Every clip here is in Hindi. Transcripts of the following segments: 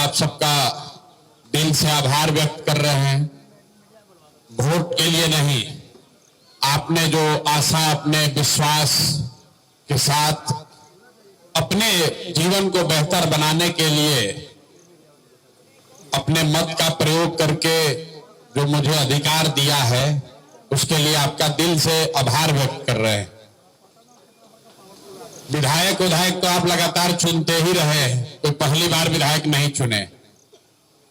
आप सबका दिल से आभार व्यक्त कर रहे हैं। वोट के लिए नहीं, आपने जो आशा, अपने विश्वास के साथ अपने जीवन को बेहतर बनाने के लिए अपने मत का प्रयोग करके जो मुझे अधिकार दिया है, उसके लिए आपका दिल से आभार व्यक्त कर रहे हैं। विधायक तो आप लगातार चुनते ही रहे, तो पहली बार विधायक नहीं चुने,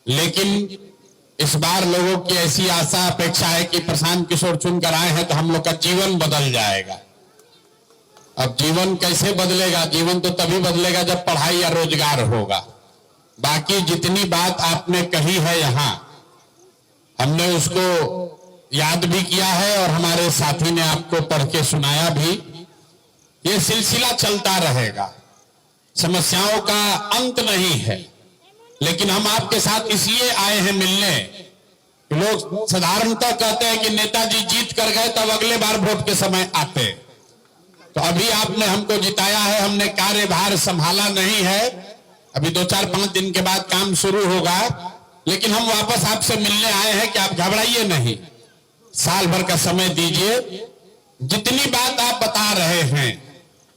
लेकिन इस बार लोगों की ऐसी आशा अपेक्षा है कि प्रशांत किशोर चुनकर आए हैं तो हम लोग का जीवन बदल जाएगा। अब जीवन कैसे बदलेगा? जीवन तो तभी बदलेगा जब पढ़ाई या रोजगार होगा। बाकी जितनी बात आपने कही है यहां, हमने उसको याद भी किया है और हमारे साथी ने आपको पढ़ के सुनाया भी। ये सिलसिला चलता रहेगा, समस्याओं का अंत नहीं है, लेकिन हम आपके साथ इसलिए आए हैं मिलने। लोग साधारणतः कहते हैं कि नेताजी जीत कर गए तब अगले बार वोट के समय आते, तो अभी आपने हमको जिताया है, हमने कार्यभार संभाला नहीं है। अभी 2-4-5 दिन के बाद काम शुरू होगा, लेकिन हम वापस आपसे मिलने आए हैं कि आप घबराइए नहीं, साल भर का समय दीजिए। जितनी बात आप बता रहे हैं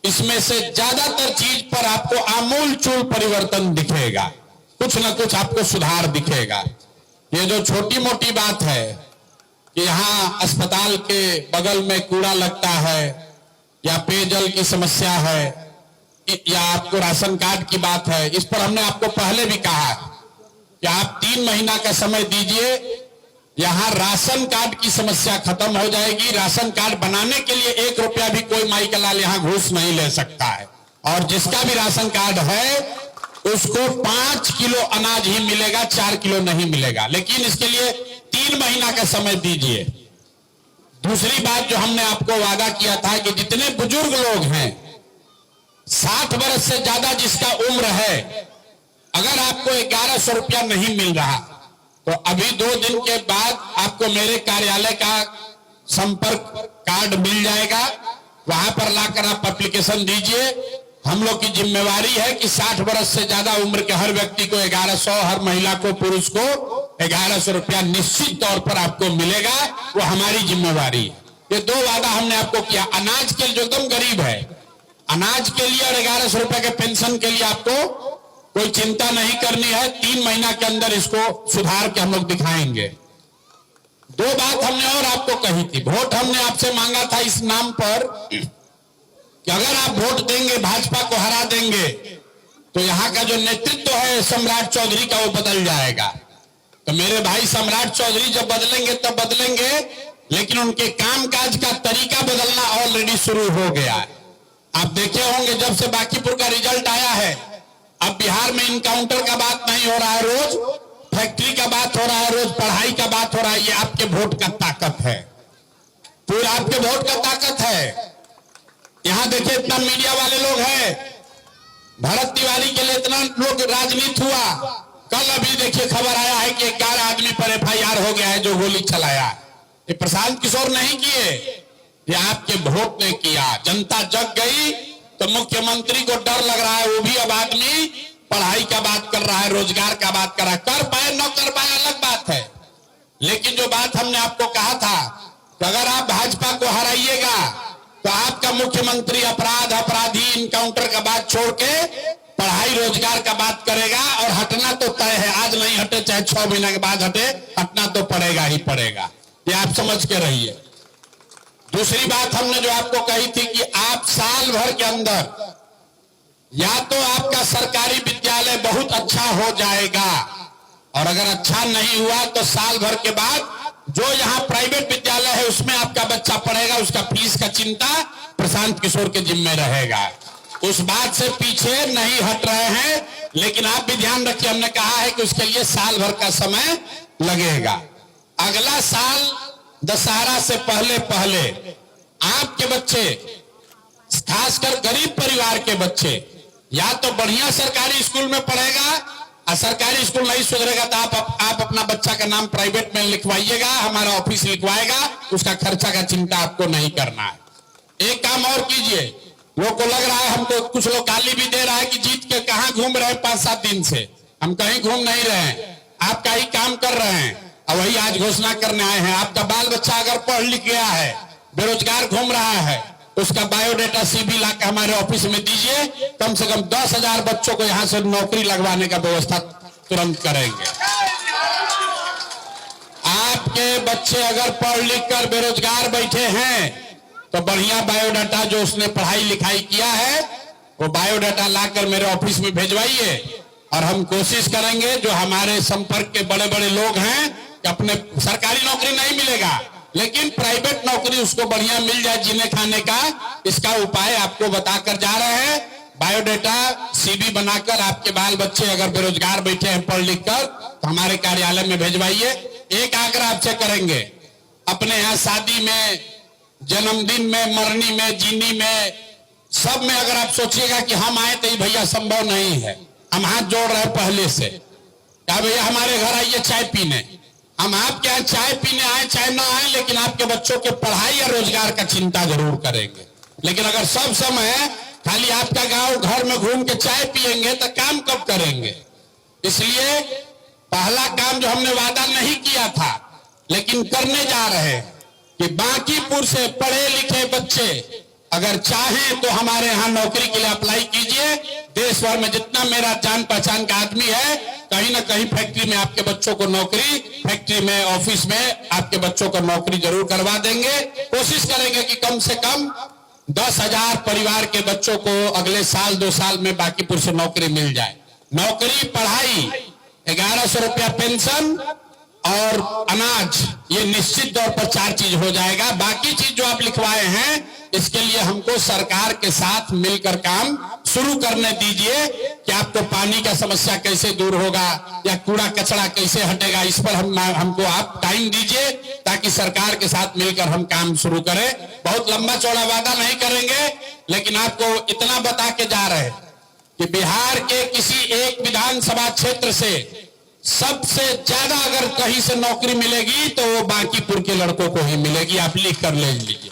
इसमें से ज्यादातर चीज पर आपको आमूल चूल परिवर्तन दिखेगा, कुछ ना कुछ आपको सुधार दिखेगा। ये जो छोटी मोटी बात है कि यहाँ अस्पताल के बगल में कूड़ा लगता है, या पेयजल की समस्या है, या आपको राशन कार्ड की बात है, इस पर हमने आपको पहले भी कहा कि आप 3 महीना का समय दीजिए, यहां राशन कार्ड की समस्या खत्म हो जाएगी। राशन कार्ड बनाने के लिए 1 रुपया भी कोई माई का लाल यहां घूस नहीं ले सकता है, और जिसका भी राशन कार्ड है उसको 5 किलो अनाज ही मिलेगा, 4 किलो नहीं मिलेगा। लेकिन इसके लिए 3 महीना का समय दीजिए। दूसरी बात जो हमने आपको वादा किया था कि जितने बुजुर्ग लोग हैं, 60 वर्ष से ज्यादा जिसका उम्र है, अगर आपको 1100 रुपया नहीं मिल रहा तो अभी 2 दिन के बाद आपको मेरे कार्यालय का संपर्क कार्ड मिल जाएगा, वहां पर लाकर आप एप्लीकेशन दीजिए। हम लोग की जिम्मेवारी है कि 60 वर्ष से ज्यादा उम्र के हर व्यक्ति को 1100, हर महिला को, पुरुष को 1100 रुपया निश्चित तौर पर आपको मिलेगा, वो हमारी जिम्मेवारी है। ये 2 वादा हमने आपको किया। अनाज के लिए जो एकदम गरीब है, अनाज के लिए और 1100 रुपए के पेंशन के लिए आपको कोई चिंता नहीं करनी है। 3 महीना के अंदर इसको सुधार के हम लोग दिखाएंगे। 2 बात हमने और आपको कही थी। वोट हमने आपसे मांगा था इस नाम पर कि अगर आप वोट देंगे, भाजपा को हरा देंगे, तो यहां का जो नेतृत्व है सम्राट चौधरी का, वो बदल जाएगा। तो मेरे भाई सम्राट चौधरी जब बदलेंगे तब बदलेंगे, लेकिन उनके कामकाज का तरीका बदलना ऑलरेडी शुरू हो गया है। आप देखे होंगे जब से बांकीपुर का रिजल्ट आया है, अब बिहार में इनकाउंटर का बात नहीं हो रहा है, रोज फैक्ट्री का बात हो रहा है, रोज पढ़ाई का बात हो रहा है। ये आपके वोट का ताकत है, पूरा आपके वोट का ताकत है। यहां देखिए इतना मीडिया वाले लोग हैं, भरत तिवारी के लिए इतना लोग राजनीति हुआ। कल अभी देखिए खबर आया है कि 11 आदमी पर FIR हो गया है जो गोली चलाया। ये प्रशांत किशोर नहीं किए, ये आपके वोट ने किया। जनता जग गई तो मुख्यमंत्री को डर लग रहा है, वो भी अब आदमी पढ़ाई का बात कर रहा है, रोजगार का बात कर रहा है। कर पाए न कर पाए अलग बात है, लेकिन जो बात हमने आपको कहा था कि अगर आप भाजपा को हराइएगा तो आपका मुख्यमंत्री अपराधी इनकाउंटर का बात छोड़ के पढ़ाई रोजगार का बात करेगा, और हटना तो तय है। आज नहीं हटे चाहे 6 महीने के बाद हटे, हटना तो पड़ेगा ही पड़ेगा। ये आप समझ के रहिए। दूसरी बात हमने जो आपको कही थी कि आप साल भर के अंदर या तो आपका सरकारी विद्यालय बहुत अच्छा हो जाएगा, और अगर अच्छा नहीं हुआ तो साल भर के बाद जो यहाँ प्राइवेट विद्यालय है उसमें आपका बच्चा पढ़ेगा, उसका फीस का चिंता प्रशांत किशोर के जिम्मे रहेगा। उस बात से पीछे नहीं हट रहे हैं, लेकिन आप भी ध्यान रखिए, हमने कहा है कि उसके लिए साल भर का समय लगेगा। अगला साल दशहरा से पहले आपके बच्चे, खासकर गरीब परिवार के बच्चे, या तो बढ़िया सरकारी स्कूल में पढ़ेगा, और सरकारी स्कूल नहीं सुधरेगा तो आप अपना बच्चा का नाम प्राइवेट में लिखवाइएगा, हमारा ऑफिस लिखवाएगा, उसका खर्चा का चिंता आपको नहीं करना है। एक काम और कीजिए, लोग को लग रहा है, हमको कुछ लोग गाली भी दे रहा है कि जीत के कहां घूम रहे 5-7 दिन से। हम कहीं घूम नहीं रहे हैं, आपका ही काम कर रहे हैं और वही आज घोषणा करने आए हैं। आपका बाल बच्चा अगर पढ़ लिख गया है, बेरोजगार घूम रहा है, उसका बायोडाटा सीबी ला के हमारे ऑफिस में दीजिए। कम से कम 10,000 बच्चों को यहां से नौकरी लगवाने का व्यवस्था तुरंत करेंगे। आपके बच्चे अगर पढ़ लिख कर बेरोजगार बैठे हैं तो बढ़िया बायोडाटा जो उसने पढ़ाई लिखाई किया है वो बायोडाटा लाकर मेरे ऑफिस में भेजवाइए और हम कोशिश करेंगे जो हमारे संपर्क के बड़े बड़े लोग हैं कि अपने सरकारी नौकरी नहीं मिलेगा लेकिन प्राइवेट नौकरी उसको बढ़िया मिल जाए जीने खाने का, इसका उपाय आपको बताकर जा रहे हैं। बायोडाटा सीबी बनाकर आपके बाल बच्चे अगर बेरोजगार बैठे हैं पढ़ लिख कर तो हमारे कार्यालय में भेजवाइए। एक आग्रह आपसे करेंगे, अपने यहाँ शादी में, जन्मदिन में, मरनी में, जीनी में, सब में अगर आप सोचिएगा कि हम आए तो ये भैया संभव नहीं है, हम हाथ जोड़ रहे हैं पहले से, क्या भैया हमारे घर आइए चाय पीने, हम आपके यहाँ चाय पीने आए चाहे ना आए लेकिन आपके बच्चों के पढ़ाई या रोजगार का चिंता जरूर करेंगे। लेकिन अगर सब समय खाली आपका गांव घर में घूम के चाय पिएंगे तो काम कब करेंगे? इसलिए पहला काम जो हमने वादा नहीं किया था लेकिन करने जा रहे हैं कि बांकीपुर से पढ़े लिखे बच्चे अगर चाहें तो हमारे यहाँ नौकरी के लिए अप्लाई कीजिए। देश भर में जितना मेरा जान पहचान का आदमी है कहीं ना कहीं फैक्ट्री में आपके बच्चों को नौकरी, फैक्ट्री में, ऑफिस में आपके बच्चों को नौकरी जरूर करवा देंगे। कोशिश करेंगे कि कम से कम 10,000 परिवार के बच्चों को अगले साल 2 साल में बांकीपुर से नौकरी मिल जाए। नौकरी, पढ़ाई, 1100 रुपया पेंशन और अनाज, ये निश्चित तौर पर 4 चीज हो जाएगा। बाकी चीज जो आप लिखवाए हैं इसके लिए हमको सरकार के साथ मिलकर काम शुरू करने दीजिए कि आपको पानी का समस्या कैसे दूर होगा या कूड़ा कचरा कैसे हटेगा, इस पर हमको आप टाइम दीजिए ताकि सरकार के साथ मिलकर हम काम शुरू करें। बहुत लंबा चौड़ा वादा नहीं करेंगे लेकिन आपको इतना बता के जा रहे हैं कि बिहार के किसी एक विधानसभा क्षेत्र से सबसे ज्यादा अगर कहीं से नौकरी मिलेगी तो वो बांकीपुर के लड़कों को ही मिलेगी। आप लिख कर ले लीजिए।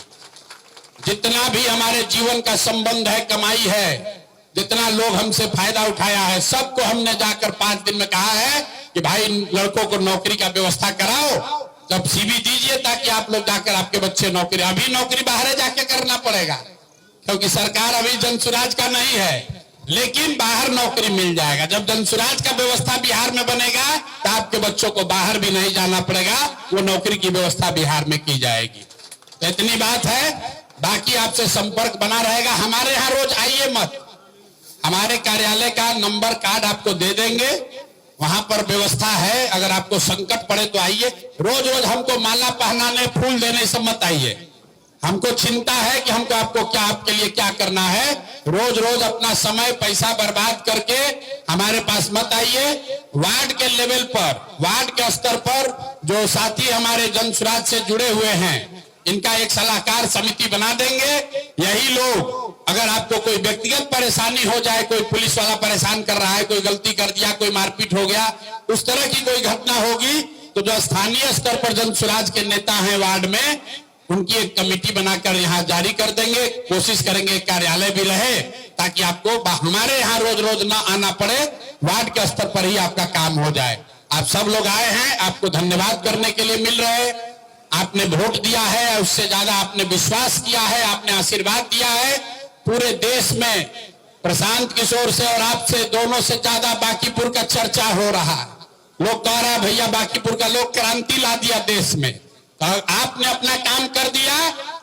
जितना भी हमारे जीवन का संबंध है, कमाई है, जितना लोग हमसे फायदा उठाया है, सबको हमने जाकर 5 दिन में कहा है कि भाई लड़कों को नौकरी का व्यवस्था कराओ, जब सीवी दीजिए ताकि आप लोग जाकर आपके बच्चे नौकरी, अभी नौकरी बाहर जाके करना पड़ेगा क्योंकि सरकार अभी जनसुराज का नहीं है लेकिन बाहर नौकरी मिल जाएगा। जब जनसुराज का व्यवस्था बिहार में बनेगा तो आपके बच्चों को बाहर भी नहीं जाना पड़ेगा, वो नौकरी की व्यवस्था बिहार में की जाएगी। तो इतनी बात है, बाकी आपसे संपर्क बना रहेगा। हमारे यहाँ रोज आइए मत, हमारे कार्यालय का नंबर कार्ड आपको दे देंगे, वहां पर व्यवस्था है। अगर आपको संकट पड़े तो आइए। रोज रोज हमको माला पहनाने, फूल देने से मत आइए। हमको चिंता है कि हमको आपको क्या, आपके लिए क्या करना है। रोज रोज अपना समय पैसा बर्बाद करके हमारे पास मत आइए। वार्ड के लेवल पर, वार्ड के स्तर पर जो साथी हमारे जनसुराज से जुड़े हुए हैं इनका एक सलाहकार समिति बना देंगे। यही लोग, अगर आपको कोई व्यक्तिगत परेशानी हो जाए, कोई पुलिस वाला परेशान कर रहा है, कोई गलती कर दिया, कोई मारपीट हो गया, उस तरह की कोई घटना होगी तो जो स्थानीय स्तर पर जनसुराज के नेता हैं वार्ड में, उनकी एक कमेटी बनाकर यहाँ जारी कर देंगे। कोशिश करेंगे कार्यालय भी रहे ताकि आपको हमारे यहाँ रोज रोज ना आना पड़े, वार्ड के स्तर पर ही आपका काम हो जाए। आप सब लोग आए हैं, आपको धन्यवाद करने के लिए मिल रहे। आपने वोट दिया है, उससे ज्यादा आपने विश्वास किया है, आपने आशीर्वाद दिया है। पूरे देश में प्रशांत किशोर से और आपसे दोनों से ज्यादा बांकीपुर का चर्चा हो रहा। लोग कह रहे हैं भैया बांकीपुर का लोग क्रांति ला दिया देश में। तो आपने अपना काम कर दिया,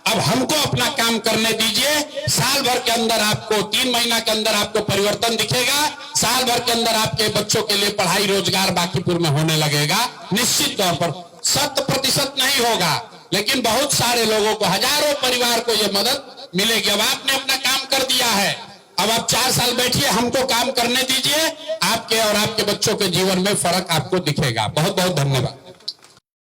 अब हमको अपना काम करने दीजिए। साल भर के अंदर आपको, 3 महीना के अंदर आपको परिवर्तन दिखेगा। साल भर के अंदर आपके बच्चों के लिए पढ़ाई, रोजगार बांकीपुर में होने लगेगा। निश्चित तौर पर 100% नहीं होगा लेकिन बहुत सारे लोगों को, हजारों परिवार को यह मदद मिलेगी। अब आपने अपना काम कर दिया है, अब आप 4 साल बैठिए, हमको काम करने दीजिए। आपके और आपके बच्चों के जीवन में फर्क आपको दिखेगा। बहुत बहुत धन्यवाद।